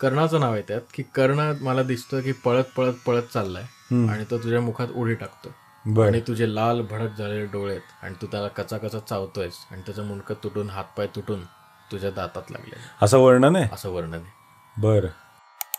कर्णाचं नाव आहे त्यात, की कर्ण मला दिसतं की पळत पळत पळत चाललाय आणि तो तुझ्या मुखात उडी टाकतो बर आणि तुझे लाल भडक झालेले डोळे आहेत आणि तू त्याला कचा कचा चावतोयस आणि त्याचं मुंडकं तुटून हातपाय तुटून तुझ्या दातात लागले, असं वर्णन आहे. असं वर्णन आहे. बर.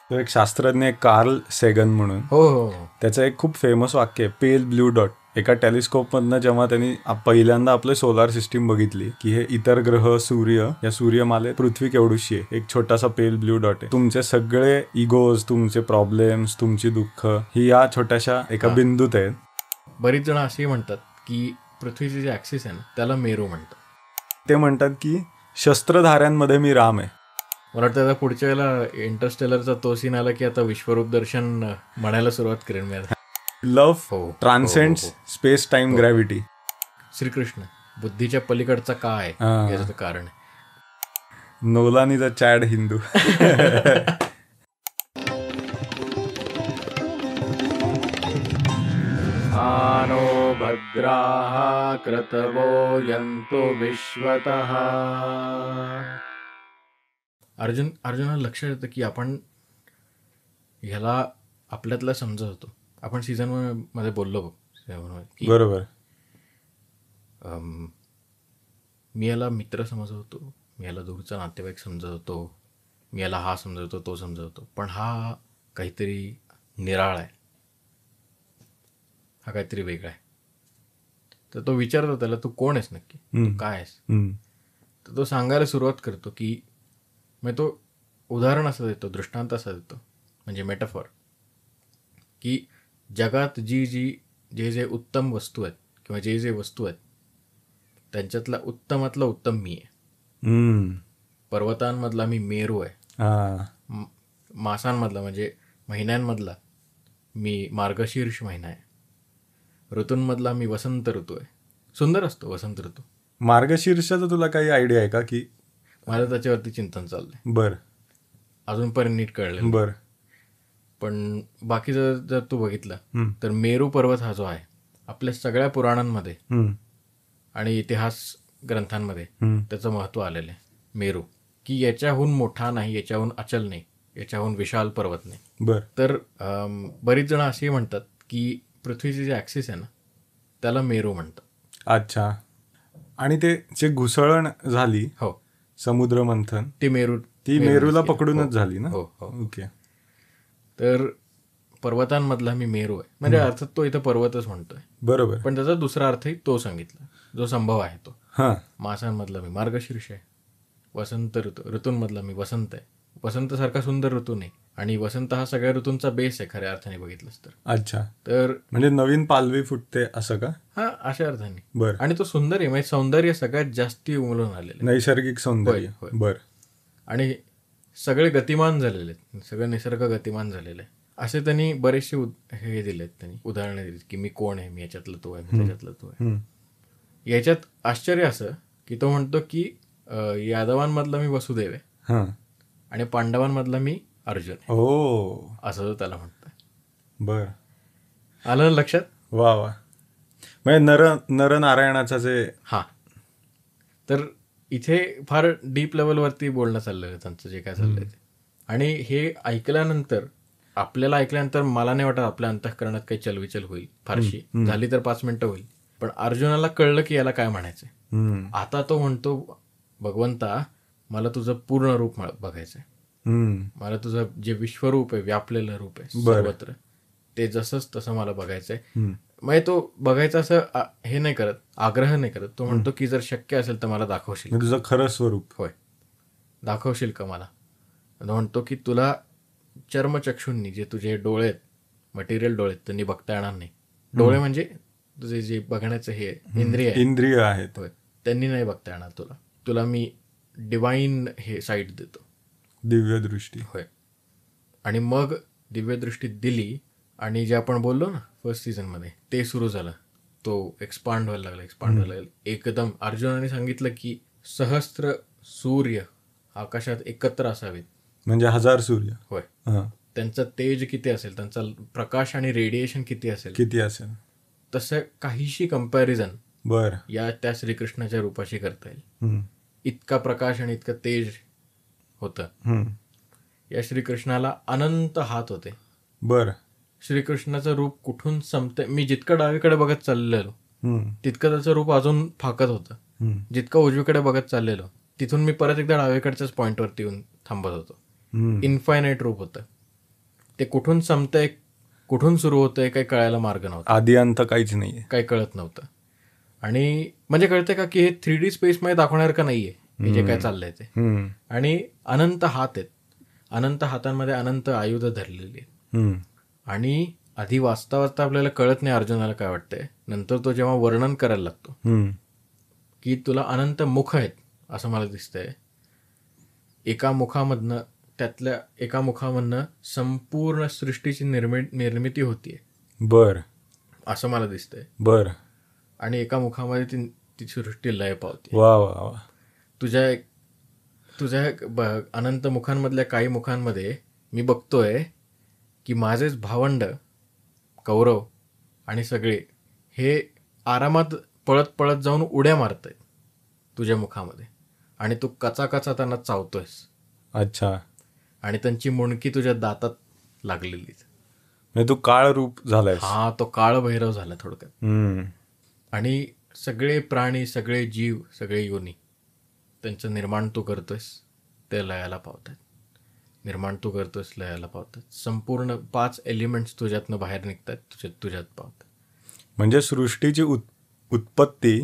तो एक शास्त्रज्ञ आहे कार्ल सेगन म्हणून. हो हो हो. त्याचं एक खूप फेमस वाक्य आहे, पेल ब्ल्यू डॉट. एका टेलिस्कोपमधनं जेव्हा त्यांनी पहिल्यांदा आपलं सोलार सिस्टीम बघितली, की हे इतर ग्रह, सूर्य, या सूर्यमालेत पृथ्वी केवढीशी आहे, एक छोटासा पेल ब्ल्यू डॉट आहे. तुमचे सगळे इगोज, तुमचे प्रॉब्लेम्स, तुमची दुःख ही या छोट्याशा एका बिंदूत आहेत. बरीच जण असेही म्हणतात की पृथ्वीचे जे ऍक्सिस आहे ना त्याला मेरू म्हणतात. ते म्हणतात की शस्त्रधाऱ्यांमध्ये मी राम आहे. मला वाटतं आता पुढच्या वेळेला इंटरस्टेलरचा तो सीन आला की आता विश्वरूप दर्शन म्हणायला सुरुवात करेन मी आता. Love transcends space time gravity. Shrikrishna बुद्धीच्या पलीकडचा काय याचं कारण आहे. Nolan is a chad Hindu. आनो भद्राः क्रतवो यन्तु विश्वतः. अर्जुनाला लक्षात येतं की आपण ह्याला आपल्यातला समजत होतो. आपण सीझन मध्ये बोललो की बरोबर. मी याला मित्र समजत होतो, मी याला दूरचा नातेवाईक समजत होतो, मी याला हा समजत होतो, तो समजत होतो, पण हा काहीतरी निराळा आहे, हा काहीतरी वेगळा आहे. तर तो विचारतो त्याला, तू कोण आहेस नक्की, तू काय आहेस. तर तो सांगायला सुरुवात करतो की मग तो उदाहरण असं देतो, दृष्टांत असा देतो, म्हणजे मेटाफॉर, की जगात जे जे उत्तम वस्तू आहेत किंवा जे जे वस्तू आहेत त्यांच्यातला उत्तमातला उत्तम मी आहे. पर्वतांमधला मी मेरू आहे. मासांमधला म्हणजे महिन्यांमधला मी मार्गशीर्ष महिना आहे. ऋतूंमधला मी वसंत ऋतू आहे. सुंदर असतो वसंत ऋतू. मार्गशीर्षाचं तुला काही आयडिया आहे का? की माझं त्याच्यावरती चिंतन चाललंय. बर. अजूनपर्यंत नीट कळलं. बर. पण बाकी जर तू बघितलं तर मेरू पर्वत हा जो आहे आपल्या सगळ्या पुराणांमध्ये आणि इतिहास ग्रंथांमध्ये त्याचं महत्व आलेलं आहे. मेरू की याच्याहून मोठा नाही, याच्याहून अचल नाही, याच्याहून विशाल पर्वत नाही. बर. तर बरीच जण असेही म्हणतात की पृथ्वीची जे ऍक्सिस आहे ना त्याला मेरू म्हणतात. अच्छा. आणि ते जे घुसळण झाली, हो, समुद्र मंथन, ती मेरूला पकडूनच झाली ना. हो हो. ओके. तर पर्वतांमधला मी मेरू आहे म्हणजे अर्थात तो इथं पर्वतच म्हणतोय. बरोबर. पण त्याचा दुसरा अर्थही तो सांगितला जो संभव आहे तो. हा. मासांमधला मी मार्गशीर्ष आहे. वसंत ऋतूंमधला मी वसंत आहे. वसंत सारखा सुंदर ऋतू नाही आणि वसंत हा सगळ्या ऋतूंचा बेस आहे खऱ्या अर्थाने बघितलंस तर. अच्छा. तर म्हणजे नवीन पालवी फुटते असं का? हा, अशा अर्थाने. बर. आणि तो सुंदर आहे म्हणजे सौंदर्य सगळ्यात जास्ती उमलून आलेलं आहे. नैसर्गिक सौंदर्य. बर. आणि सगळे गतिमान झालेले आहेत, सगळं निसर्ग गतिमान झालेलं आहे. असे त्यांनी बरेचसे हे दिलेत, त्यांनी उदाहरणं दिलीत की मी कोण आहे, मी याच्यातलं तो आहे, मी त्याच्यातलं तो आहे. याच्यात आश्चर्य असं की तो म्हणतो की यादवांमधला मी वसुदेव आहे आणि पांडवांमधला मी अर्जुन आहे. असं त्याला म्हणतोय. बर. आलं लक्षात? वा वा. म्हणजे नरनारायणाचा जे. हा. तर इथे फार डीप लेवलवरती बोलणं चाललं त्यांचं जे काय चाललंय ते. आणि हे ऐकल्यानंतर मला नाही वाटत आपल्या अंतःकरणात काही चलविचल होईल फारशी. झाली तर 5 मिनिटं होईल. पण अर्जुनाला कळलं की याला काय म्हणायचंय. आता तो म्हणतो, भगवंता मला तुझं पूर्ण रूप बघायचंय. मला तुझं जे विश्वरूप आहे, व्यापलेलं रूप आहे सर्वत्र, ते जसंच तसं मला बघायचंय. म्हणजे तो बघायचं असं हे नाही करत, आग्रह नाही करत. तो म्हणतो की जर शक्य असेल तर मला दाखवशील, तुझं खरं स्वरूप. होय, दाखवशील का मला. म्हणतो की तुला चर्मचक्षूंनी जे तुझे डोळे आहेत, मटेरियल डोळे आहेत, त्यांनी बघता येणार नाही. डोळे म्हणजे तुझे जे बघण्याचं हे इंद्रिय आहेत, त्यांनी नाही बघता येणार तुला. तुला मी डिवाइन हे साईट देतो, दिव्य दृष्टी. होय. आणि मग दिव्य दृष्टी दिली आणि जे आपण बोललो ना फर्स्ट सीझन मध्ये, ते सुरू झालं. तो एक्सपांड व्हायला लागला. एकदम अर्जुनाने सांगितलं की सहस्त्र सूर्य आकाशात एकत्र असावेत, म्हणजे 1000 सूर्य. होय. त्यांचं तेज किती असेल, त्यांचा प्रकाश आणि रेडिएशन किती असेल, तसं काहीशी कंपॅरिझन त्या श्रीकृष्णाच्या रूपाशी करता येईल. इतका प्रकाश आणि इतकं तेज होतं. या श्रीकृष्णाला अनंत हात होते. बर. श्रीकृष्णाचं रूप कुठून संपते, मी जितकं डावीकडे बघत चाललेलो तितकं त्याचं रूप अजून फाकत होतं. जितकं उजवीकडे बघत चाललेलो तिथून मी परत एकदा डावीकडच्याच पॉइंटवरती येऊन थांबत होतो. इन्फायनाईट रूप होतं ते. कुठून संपतंय कुठून सुरू होतंय काही कळायला मार्ग नव्हता. आधी अंत काहीच नाहीये, काही कळत नव्हतं. आणि म्हणजे कळतंय का की हे 3D स्पेसमध्ये दाखवणार का नाहीये हे जे काय चाललंय ते. आणि अनंत हात आहेत, अनंत हातांमध्ये अनंत आयुध धरलेली आहेत. आणि आधी वाचता वाचता आपल्याला कळत नाही अर्जुनाला काय वाटतंय. नंतर तो जेव्हा वर्णन करायला लागतो की तुला अनंत मुख आहेत असं मला दिसतंय, एका मुखामधनं त्यातल्या एका मुखामधनं संपूर्ण सृष्टीची निर्मिती होतीये. बर. असं मला दिसतंय. बर. आणि एका मुखामध्ये ती सृष्टी लय पावते. वा वा वा. तुझ्या अनंत मुखांमधल्या काही मुखांमध्ये मी बघतोय की माझेच भावंड कौरव आणि सगळे हे आरामात पळत पळत जाऊन उड्या मारतायत तुझ्या मुखामध्ये आणि तू कचाकचा त्यांना चावतोयस. अच्छा. आणि त्यांची मुंडकी तुझ्या दातात लागलेली. म्हणजे तू काळ रूप झालाय. हा, तो काळ भैरव झाला थोडक्यात. आणि सगळे प्राणी, सगळे जीव, सगळे योनी त्यांचं निर्माण तू करतोयस, ते लयाला पावतात. निर्माण तू करतोयस, लयाला पावतात. संपूर्ण 5 एलिमेंट्स तुझ्यातनं बाहेर निघतात, तुझ्यात पावतात. म्हणजे सृष्टीची उत्पत्ती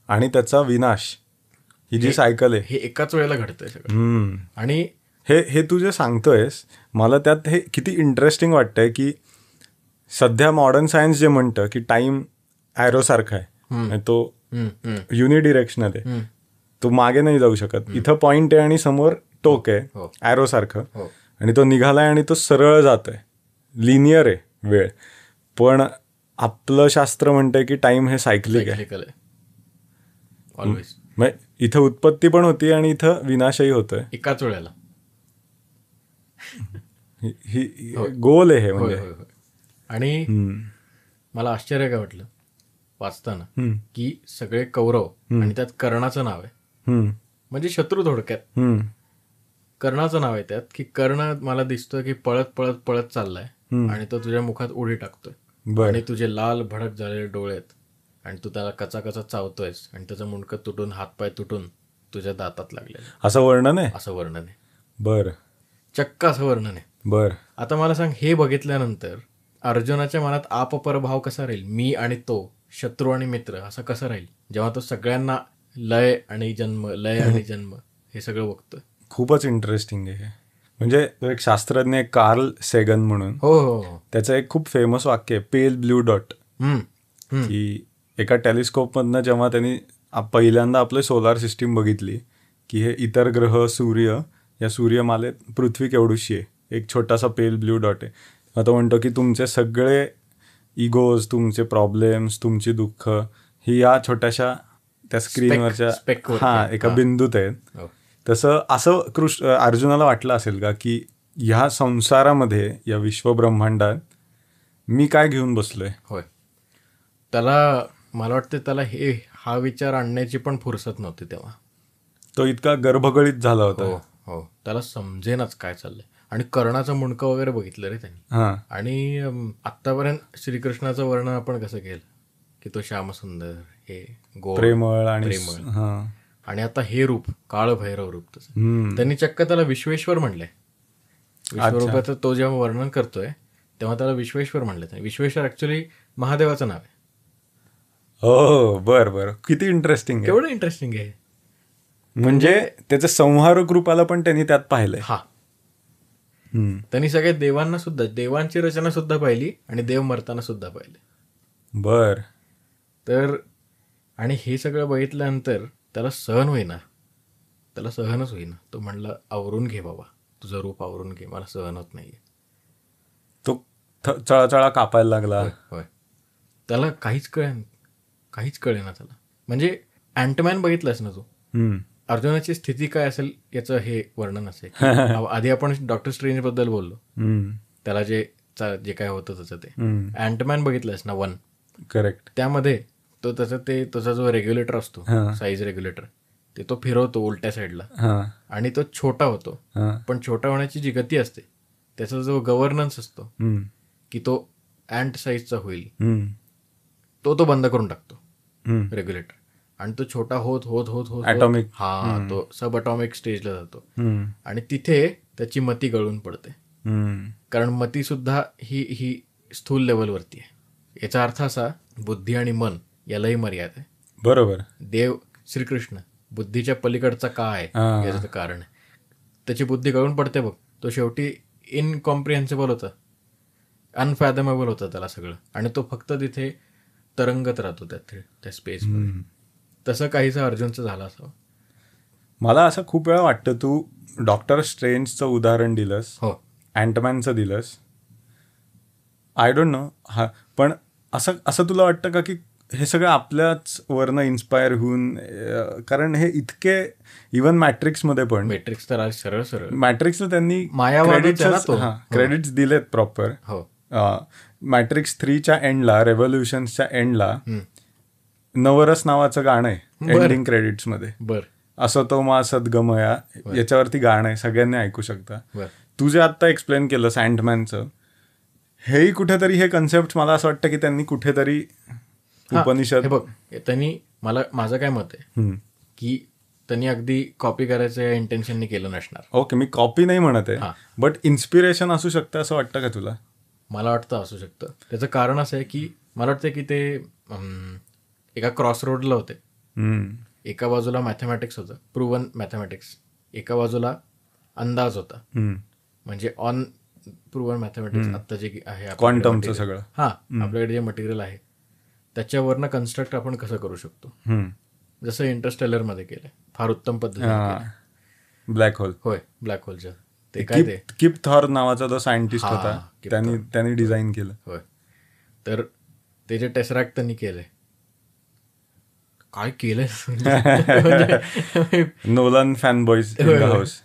आणि त्याचा विनाश ही जी सायकल आहे हे एकाच वेळेला घडतंय सगळं. आणि हे तू जे सांगतोयस मला त्यात हे किती इंटरेस्टिंग वाटतंय की सध्या मॉडर्न सायन्स जे म्हणतं की टाइम ॲरोसारखा आहे, तो युनिडिरेक्शनल आहे, तो मागे नाही जाऊ शकत. इथं पॉइंट आहे आणि समोर टोक आहे ॲरोसारखं, आणि तो निघालाय आणि तो सरळ जातोय, लिनियर आहे वेळ. पण आपलं शास्त्र म्हणतंय की टाइम हे सायक्लिक आहे. ऑलवेज. म्हणजे इथं उत्पत्ती पण होती आणि इथं विनाशही होतोय एकाच वेळेला. ही गोल आहे हे म्हणजे. आणि मला आश्चर्य काय वाटलं वाचताना की सगळे कौरव आणि त्यात कर्णाचं नाव आहे, म्हणजे शत्रू थोडक्यात. कर्णाचं नाव आहे त्यात, की कर्ण मला दिसतोय की पळत पळत पळत चाललाय आणि तो तुझ्या मुखात उडी टाकतोय. आणि तुझे लाल भडक झालेले डोळे आहेत आणि तू त्याला कचा कचा चावतोयस आणि त्याचं मुंडकं तुटून, हातपाय तुटून तुझ्या दातात लागले. असं वर्णन आहे. असं वर्णन आहे. बर. चक्क असं वर्णन आहे. बर. आता मला सांग, हे बघितल्यानंतर अर्जुनाच्या मनात आपपरभाव कसा राहील, मी आणि तो, शत्रू आणि मित्र, असं कसं राहील जेव्हा तो सगळ्यांना लय आणि जन्म हे सगळं बघतोय. खूपच इंटरेस्टिंग आहे. म्हणजे तो एक शास्त्रज्ञ आहे कार्ल सेगन म्हणून, हो, त्याचं एक खूप फेमस वाक्य आहे पेल ब्ल्यू डॉट, की एका टेलिस्कोपमधनं जेव्हा त्यांनी पहिल्यांदा आपलं सोलार सिस्टीम बघितली की हे इतर ग्रह, सूर्य, या सूर्यमालेत पृथ्वी केवढीशी आहे, एक छोटासा पेल ब्ल्यू डॉट आहे. मग तो म्हणतो की तुमचे सगळे इगोज, तुमचे प्रॉब्लेम्स, तुमची दुःख ही या छोट्याशा त्या स्क्रीनवरच्या एका बिंदूत आहेत. तसं असं अर्जुनाला वाटलं असेल का की ह्या संसारामध्ये, या विश्वब्रह्मांडात मी काय घेऊन बसलोय. होय. त्याला मला वाटतं त्याला हा विचार आणण्याची पण फुरसत नव्हती तेव्हा. तो इतका गर्भगळीत झाला होता. हो, त्याला समजेनाच काय चाललंय. आणि कर्णाचं मुंडकं वगैरे बघितलं रे त्यांनी. आणि आतापर्यंत श्रीकृष्णाचं वर्णन आपण कसं केलं की तो श्यामसुंदर, हे गोड, प्रेमळ. आणि आता हे रूप काळ भैरव रूप. तसं त्यांनी चक्क त्याला विश्वेश्वर म्हणलंय. विश्वरूपाचं तो जेव्हा वर्णन करतोय तेव्हा त्याला विश्वेश्वर म्हणलं. विश्वेश्वर ऍक्च्युली महादेवाचं नाव आहे. हो, बर. किती इंटरेस्टिंग, केवढं इंटरेस्टिंग आहे. म्हणजे त्याचं संहारक रूपाला पण त्यांनी त्यात पाहिलंय. त्यांनी सगळ्या देवांना सुद्धा, देवांची रचना सुद्धा पाहिली आणि देव मरताना सुद्धा पाहिले. बर. तर आणि हे सगळं बघितल्यानंतर त्याला सहन होईना, त्याला सहनच होईना. तो म्हणला आवरून घे बाबा, तुझं रूप आवरून घे, मला सहन होत नाहीये. तो चळाचळा कापायला लागला. होय. त्याला काहीच कळेना त्याला. म्हणजे अँटमॅन बघितलंस ना तू, अर्जुनाची स्थिती काय असेल याचं हे वर्णन असेल. आधी आपण डॉक्टर स्ट्रेंज बद्दल बोललो, त्याला जे काय होतं त्याचं ते. अँटमॅन बघितलंस ना 1. करेक्ट. त्यामध्ये तो त्याचा जो रेग्युलेटर असतो, साईज रेग्युलेटर, ते तो फिरवतो उलट्या साईडला हा आणि तो छोटा होतो. हा पण छोटा होण्याची जी गती असते त्याचा जो गव्हर्नन्स असतो हम्म, की तो अँट साईजचा होईल हम्म, तो बंद करून टाकतो हम्म. रेग्युलेटर. आणि तो छोटा होत होत होत होत Atomic. हा तो सब अटॉमिक स्टेजला जातो हम्म, आणि तिथे त्याची मती गळून पडते. हम्म. कारण मती सुद्धा ही स्थूल लेवलवरती आहे. याचा अर्थ असा बुद्धी आणि मन यालाही मर्यादा आहे. बरोबर. देव श्रीकृष्ण बुद्धीच्या पलीकडचा का आहे हा. याचं कारण आहे. त्याची बुद्धी गळून पडते बघ. तो शेवटी इनकॉम्प्रिहेन्सिबल होता, अनफॅदमेबल होतं त्याला सगळं आणि तो फक्त तिथे तरंगत राहतो त्या स्पेसमध्ये. तसं काहीसं अर्जुनचं झालं असावं. मला असं खूप वेळा वाटतं तू डॉक्टर स्ट्रेंजचं उदाहरण दिलंस, हो अँटमॅनचं दिलंस, आय डोंट नो. हा पण असं तुला वाटतं का की हे सगळं आपल्याच वरनं इन्स्पायर होऊन, कारण हे इतके इव्हन मॅट्रिक्समध्ये पण, मॅट्रिक्स तर आज सरळ सरळ मॅट्रिक्सला त्यांनी मायावादच आहे ना तो. क्रेडिट्स दिलेत प्रॉपर. हो मॅट्रिक्स 3च्या एंडला, रेव्होल्युशनच्या एंडला नवरस नावाचं गाणं आहे एंडिंग क्रेडिट्समध्ये. बर असं तो मा सद्गमया याच्यावरती गाणं आहे, सगळ्यांनी ऐकू शकता. बर तू जे आत्ता एक्सप्लेन केलं सँडमॅनचं, हेही कुठेतरी हे कन्सेप्ट मला असं वाटतं की त्यांनी कुठेतरी उपनिषद, हे बघ त्यांनी माझं काय मत आहे की त्यांनी अगदी कॉपी करायचं या इंटेन्शनने केलं नसणार. ओके, मी कॉपी नाही म्हणत आहे, बट इन्स्पिरेशन असू शकतं असं वाटतं का तुला? मला वाटतं असू शकतं. त्याचं कारण असं आहे की मला वाटतं की ते एका क्रॉस रोडला होते. एका बाजूला मॅथमॅटिक्स होतं, प्रूव्हन मॅथमॅटिक्स, एका बाजूला अंदाज होता, म्हणजे ऑन प्रूव्हन मॅथमॅटिक्स. आत्ता जे आहे क्वांटमचं सगळं, आपल्याकडे जे मटेरियल आहे त्याच्यावरनं कन्स्ट्रक्ट आपण कसं करू शकतो, जसं इंटरस्टेलर मध्ये केलंय फार उत्तम पद्धतीने. Black hole. होय, ब्लॅक होलच्या ते काय ते किप थॉर नावाचा जो सायंटिस्ट होता त्यांनी डिझाईन केलं. होय, तर ते जे टेसरॅक्ट त्यांनी केलंय, काय केलंय Nolan fan boys in the house.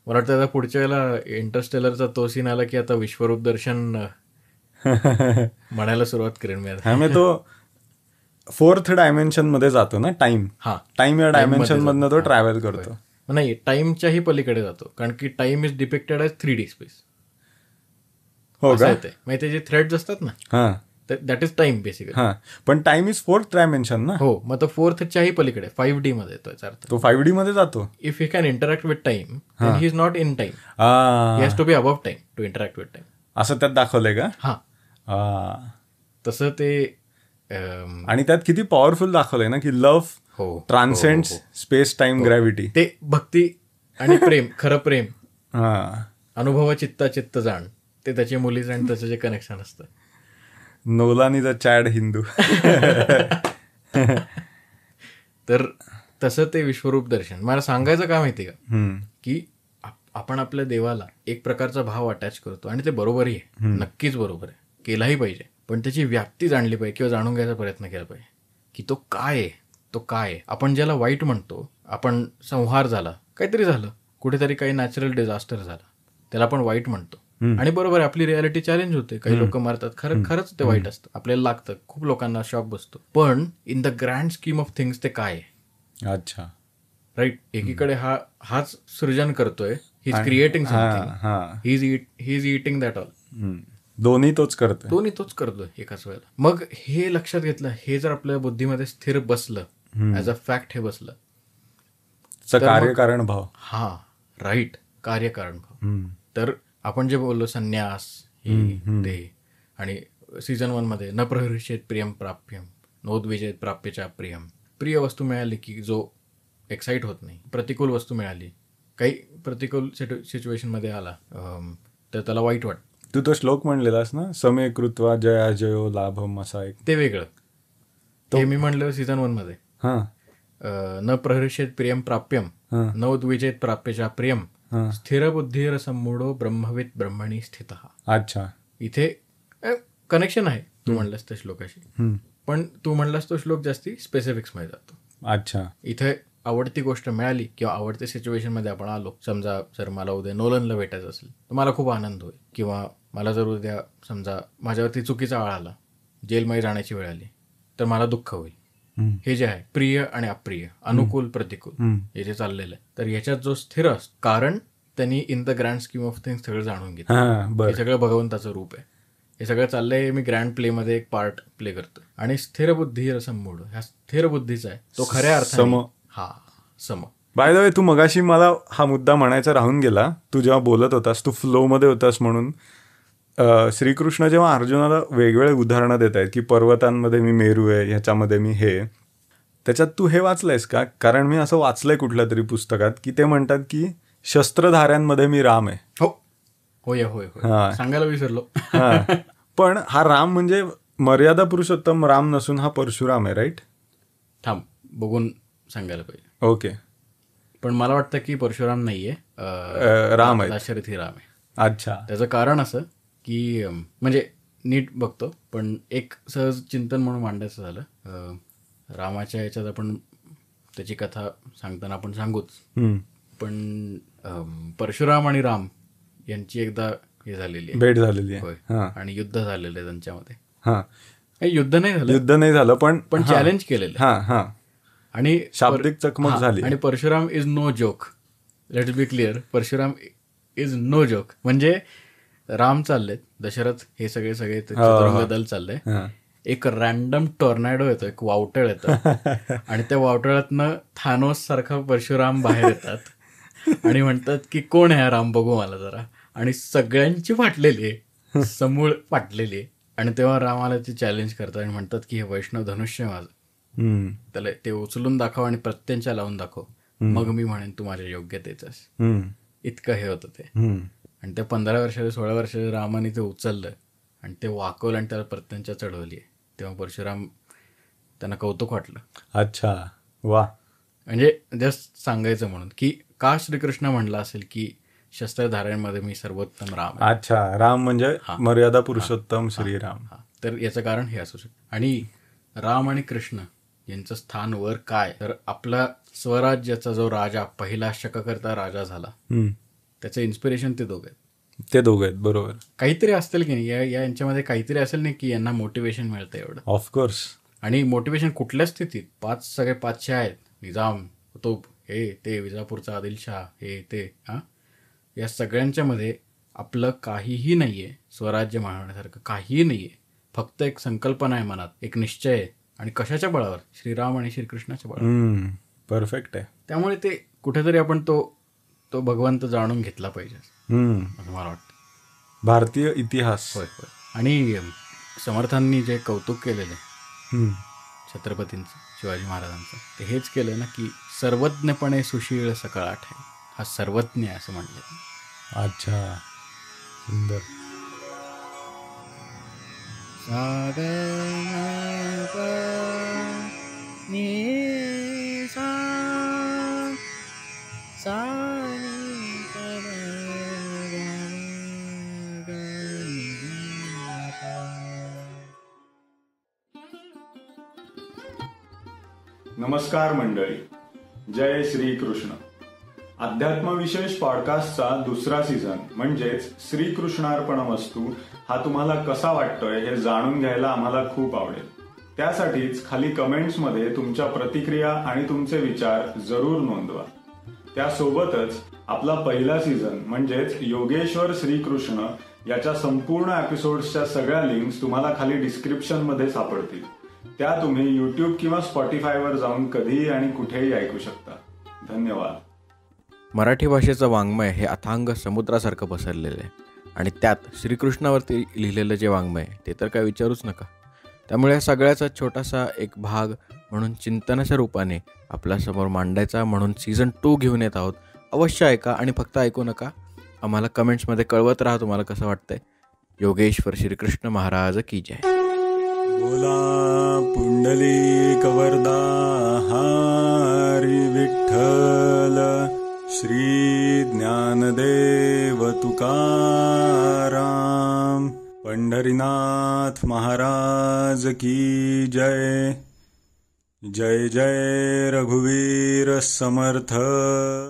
मला वाटतं आता पुढच्या वेळेला इंटरस्टेलरचा तो सीन आला की आता विश्वरूप दर्शन म्हणायला सुरुवात करेन मी आता. तो 4th डायमेन्शन मध्ये जातो ना, टाइम या डायमेन्शन मधनं तो ट्रॅव्हल करतो. नाही, टाइमच्याही पलीकडे जातो, कारण की time is depicted as 3D space. हो का? माहिती जे थ्रेड्स असतात ना, दॅट इज टाइम बेसिकली. पण टाइम इज 4th डायमेन्शन ना. हो, मग तो 4thच्याही पलीकडे 5D मध्ये येतो. याचा अर्थ तो 5D मध्ये जातो. If he can interact with time, then he is not in time, he has to be above time to interact with time. असं त्यात दाखवलंय का? हा, तसं ते. आणि त्यात किती पॉवरफुल दाखवलंय ना की love transcends space time gravity. ते भक्ती आणि प्रेम, खरं प्रेम, हा, अनुभव चित्ता चित्त जाण, ते त्याच्या मुलीचं आणि त्याचं जे कनेक्शन असतं. Nolan is a chad Hindu. तर तसं ते विश्वरूप दर्शन. मला सांगायचं काय माहिती का, की आपण आपल्या देवाला एक प्रकारचा भाव अटॅच करतो आणि ते बरोबरही आहे, नक्कीच बरोबर आहे, केलाही पाहिजे. पण त्याची व्याप्ती जाणली पाहिजे किंवा जाणून घ्यायचा प्रयत्न केला पाहिजे की तो काय आहे, तो काय आहे. आपण ज्याला वाईट म्हणतो, आपण संहार झाला, काहीतरी झालं, कुठेतरी काही नॅचरल डिझास्टर झाला, त्याला आपण वाईट म्हणतो. आणि बरोबर आहे, आपली रियालिटी चॅलेंज होते, काही लोक मारतात, खरंच ते वाईट असतं, आपल्याला लागतं, खूप लोकांना शॉक बसतो. पण in the grand scheme of things ते काय आहे. अच्छा, राईट. एकीकडे हाच सृजन करतोय, he is creating something, he is eating that all. दोन्ही तोच करतोय एकाच वेळेला. मग हे लक्षात घेतलं, हे जर आपल्या बुद्धीमध्ये स्थिर बसलं, ऍज अ फॅक्ट हे बसलं, कार्यकारण भाव. हा, राईट, कार्यकारण भाव. तर आपण जे बोललो संन्यास, ते, आणि सीझन 1 मध्ये न प्रहृष्येत प्रियम प्राप्यम नोद्विजेत प्राप्यच्या प्रियम. प्रिय वस्तू मिळाली की जो एक्साइट होत नाही, प्रतिकूल वस्तू मिळाली, काही प्रतिकूल सिच्युएशन मध्ये आला तर त्याला वाईट वाटतं. तू तो श्लोक म्हणलेलास ना, समे कृत्वा जया जयो लाभम, असा एक. ते वेगळं, ते मी म्हणलं सीझन 1 मध्ये. न प्रहृष्येत प्रियम प्राप्यम नोद्विजेत प्राप्यच्या प्रियम स्थिर बुद्धीर सम्मूढो ब्रह्मवित ब्रह्मणी स्थित. अच्छा, इथे कनेक्शन आहे तू म्हणलास त्या श्लोकाशी, पण तू म्हणलास तो श्लोक जास्ती स्पेसिफिक्स मध्ये जातो. अच्छा, इथे आवडती गोष्ट मिळाली किंवा आवडत्या सिच्युएशन मध्ये आपण आलो, समजा जर मला उद्या नोलनला भेटायचं असेल तर मला खूप आनंद होईल, किंवा मला जर उद्या समजा माझ्यावरती चुकीचा आळ आला, जेलमध्ये जाण्याची वेळ आली, तर मला दुःख होईल. हे जे आहे प्रिय आणि अप्रिय, अनुकूल प्रतिकूल, हे जे चाललेलं आहे, तर याच्यात जो स्थिर असतो, कारण त्यांनी in the grand scheme of things सगळं जाणून घेतलं. हे सगळं भगवंताचं रूप आहे. हे सगळं चाललंय, मी ग्रँड प्ले मध्ये एक पार्ट प्ले करतो. आणि स्थिर बुद्धी रसमूढ, ह्या स्थिर बुद्धीचा आहे तो खऱ्या अर्थाने सम. बाय द वे, तू मगाशी मला हा मुद्दा म्हणायचा राहून गेला. तू जेव्हा बोलत होतास, तू फ्लो मध्ये होतास म्हणून. श्रीकृष्ण जेव्हा अर्जुनाला वेगवेगळे उदाहरणं देत आहेत की पर्वतांमध्ये मी मेरू आहे, ह्याच्यामध्ये मी हे, त्याच्यात तू हे वाचलंयस का? कारण मी असं वाचलंय कुठल्या तरी पुस्तकात की ते म्हणतात की शस्त्रधाऱ्यांमध्ये मी राम आहे. होय सांगायला विसरलो. पण हा राम म्हणजे मर्यादा पुरुषोत्तम राम नसून हा परशुराम आहे, राईट? थांब, बघून सांगायला पाहिजे. ओके. पण मला वाटतं की परशुराम नाहीये, राम आहे, दाशरथी राम आहे. अच्छा. त्याचं कारण असं की, म्हणजे नीट बघतो, पण एक सहज चिंतन म्हणून मांडायचं झालं. रामाच्या याच्यात आपण त्याची कथा सांगताना आपण सांगूच, पण परशुराम आणि राम यांची एकदा हे झालेली आहे, भेट झालेली आहे. आणि युद्ध झालेलं आहे त्यांच्यामध्ये. युद्ध नाही झालं, पण चॅलेंज केलेलं आणि शाब्दिक चकमक झाली. आणि Parshuram is no joke. Let's be clear, Parshuram is no joke. म्हणजे राम चाललेत, दशरथ हे सगळे चतुरंग दल चाललंय, एक रॅन्डम टॉर्नॅडो येतो, एक वावटळ येतं आणि त्या वावटळातनं थानोस सारखा परशुराम बाहेर येतात आणि म्हणतात की कोण आहे राम, बघू मला जरा. आणि सगळ्यांची फाटलेली आहे, समूळ फाटलेली आहे. आणि तेव्हा रामाला ते चॅलेंज करतात आणि म्हणतात की हे वैष्णव धनुष्य माझं, त्याला ते उचलून दाखव आणि प्रत्यंच्या लावून दाखव, मग मी म्हणेन तू माझ्या योग्यतेच. इतकं हे होतं ते. आणि त्या 15 वर्षाच्या 16 वर्षाच्या रामाने ते उचललं आणि ते वाकवलं आणि त्याला प्रत्यंच्या चढवली. तेव्हा परशुराम त्यांना कौतुक वाटलं. अच्छा, वा. म्हणजे जस्ट सांगायचं म्हणून की का श्रीकृष्ण म्हणला असेल की शस्त्रधाऱ्यांमध्ये मी सर्वोत्तम राम. अच्छा, राम म्हणजे मर्यादा पुरुषोत्तम श्रीराम. तर याचं कारण हे असू शकतं. आणि राम आणि कृष्ण यांचं स्थान वर काय, तर आपला स्वराज्याचा जो राजा, पहिला शककर्ता राजा झाला, त्याचं इन्स्पिरेशन ते दोघं आहेत. बरोबर. काहीतरी असतील की नाही यांच्यामध्ये, काहीतरी असेल नाही की यांना मोटिवेशन मिळतं एवढं. ऑफकोर्स. आणि मोटिवेशन कुठल्या स्थितीत, सगळे पाचशे आहेत, निजाम, कुतुब, हे ते, विजापूरचा आदिलशाह, हे ते, या सगळ्यांच्या मध्ये आपलं काहीही नाहीये, स्वराज्य मानवण्यासारखं काहीही नाहीये. फक्त एक संकल्पना आहे मनात, एक निश्चय आहे. आणि कशाच्या बळावर? श्रीराम आणि श्रीकृष्णाच्या बळावर. परफेक्ट आहे. त्यामुळे ते कुठेतरी आपण तो भगवंत जाणून घेतला पाहिजे असं मला वाटतं. भारतीय इतिहास. होय. आणि समर्थांनी जे कौतुक केलेलं छत्रपतींचं, शिवाजी महाराजांचं, ते हेच केलं ना की सर्वज्ञपणे सुशील सकाळ आठे, हा सर्वज्ञ असं म्हणलं. अच्छा, सुंदर. नमस्कार मंडळी, जय श्रीकृष्ण. अध्यात्मविशेष पॉडकास्टचा दुसरा सीझन म्हणजेच श्रीकृष्णार्पणमस्तू हा तुम्हाला कसा वाटतोय हे जाणून घ्यायला आम्हाला खूप आवडेल. त्यासाठीच खाली कमेंट्समध्ये तुमच्या प्रतिक्रिया आणि तुमचे विचार जरूर नोंदवा. त्यासोबतच आपला पहिला सीझन म्हणजेच योगेश्वर श्रीकृष्ण याच्या संपूर्ण एपिसोड्सच्या सगळ्या लिंक्स तुम्हाला खाली डिस्क्रिप्शनमध्ये सापडतील. त्या तुम्ही YouTube किंवा Spotifyवर जाऊन कधीही आणि कुठेही ऐकू शकता. धन्यवाद. मराठी भाषेचं वाङ्मय हे अथांग समुद्रासारखं पसरलेलं आहे आणि त्यात श्रीकृष्णावरती लिहिलेलं जे वाङ्मय आहे ते तर काय विचारूच नका. त्यामुळे सगळ्याचा छोटासा एक भाग म्हणून चिंतनाच्या रूपाने आपल्यासमोर मांडायचा म्हणून सीझन 2 घेऊन येत आहोत. अवश्य ऐका आणि फक्त ऐकू नका, आम्हाला कमेंट्समध्ये कळवत राहा तुम्हाला कसं वाटतंय. योगेश्वर श्रीकृष्ण महाराज की जय. बोला पुंडलिक वरदा हरी विठ्ठल, श्री ज्ञानदेव तुकाराम, पंढरीनाथ महाराज की जय. जय जय रघुवीर समर्थ.